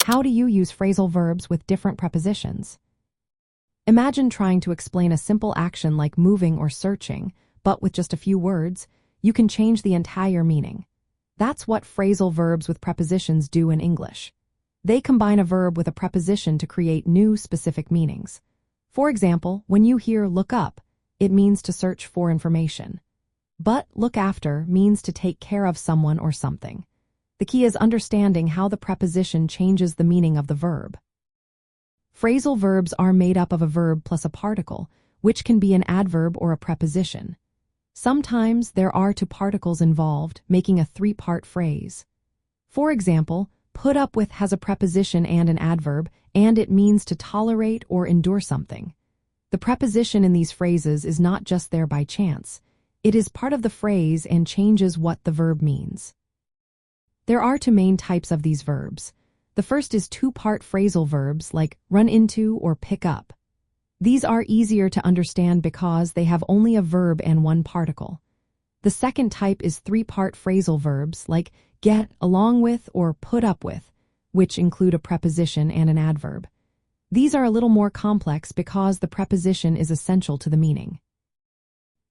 How do you use phrasal verbs with different prepositions? Imagine trying to explain a simple action like moving or searching, but with just a few words, you can change the entire meaning. That's what phrasal verbs with prepositions do in English. They combine a verb with a preposition to create new specific meanings. For example, when you hear look up, it means to search for information. But look after means to take care of someone or something. The key is understanding how the preposition changes the meaning of the verb. Phrasal verbs are made up of a verb plus a particle, which can be an adverb or a preposition. Sometimes there are two particles involved, making a three-part phrase. For example, put up with has a preposition and an adverb, and it means to tolerate or endure something. The preposition in these phrases is not just there by chance. It is part of the phrase and changes what the verb means. There are two main types of these verbs. The first is two-part phrasal verbs like run into or pick up. These are easier to understand because they have only a verb and one particle. The second type is three-part phrasal verbs like get, along with, or put up with, which include a preposition and an adverb. These are a little more complex because the preposition is essential to the meaning.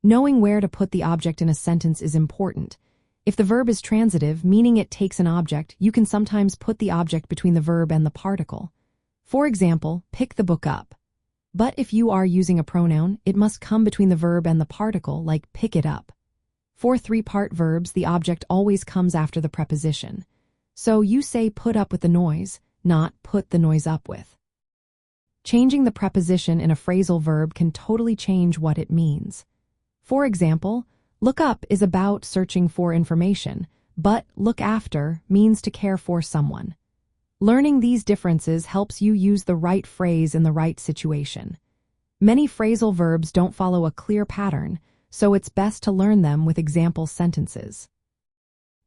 Knowing where to put the object in a sentence is important. If the verb is transitive, meaning it takes an object, you can sometimes put the object between the verb and the particle. For example, pick the book up. But if you are using a pronoun, it must come between the verb and the particle, like pick it up. For three-part verbs, the object always comes after the preposition. So you say put up with the noise, not put the noise up with. Changing the preposition in a phrasal verb can totally change what it means. For example, look up is about searching for information, but look after means to care for someone. Learning these differences helps you use the right phrase in the right situation. Many phrasal verbs don't follow a clear pattern, so it's best to learn them with example sentences.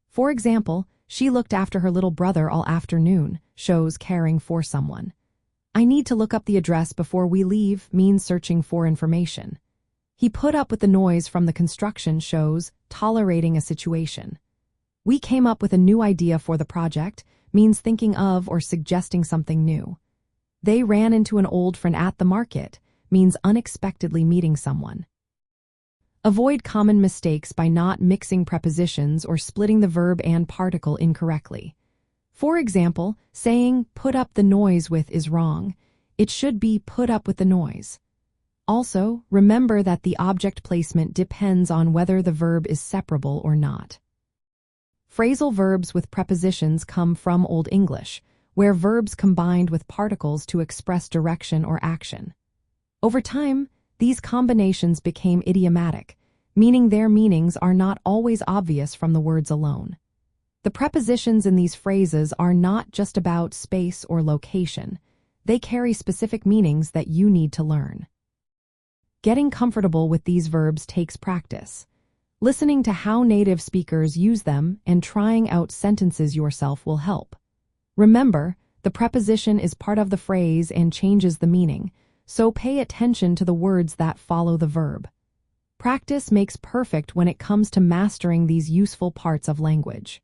For example, she looked after her little brother all afternoon, shows caring for someone. I need to look up the address before we leave means searching for information. He put up with the noise from the construction shows tolerating a situation. We came up with a new idea for the project means thinking of or suggesting something new. They ran into an old friend at the market means unexpectedly meeting someone. Avoid common mistakes by not mixing prepositions or splitting the verb and particle incorrectly. For example, saying put up the noise with is wrong. It should be put up with the noise. Also, remember that the object placement depends on whether the verb is separable or not. Phrasal verbs with prepositions come from Old English, where verbs combined with particles to express direction or action. Over time, these combinations became idiomatic, meaning their meanings are not always obvious from the words alone. The prepositions in these phrases are not just about space or location. They carry specific meanings that you need to learn. Getting comfortable with these verbs takes practice. Listening to how native speakers use them and trying out sentences yourself will help. Remember, the preposition is part of the phrase and changes the meaning, so pay attention to the words that follow the verb. Practice makes perfect when it comes to mastering these useful parts of language.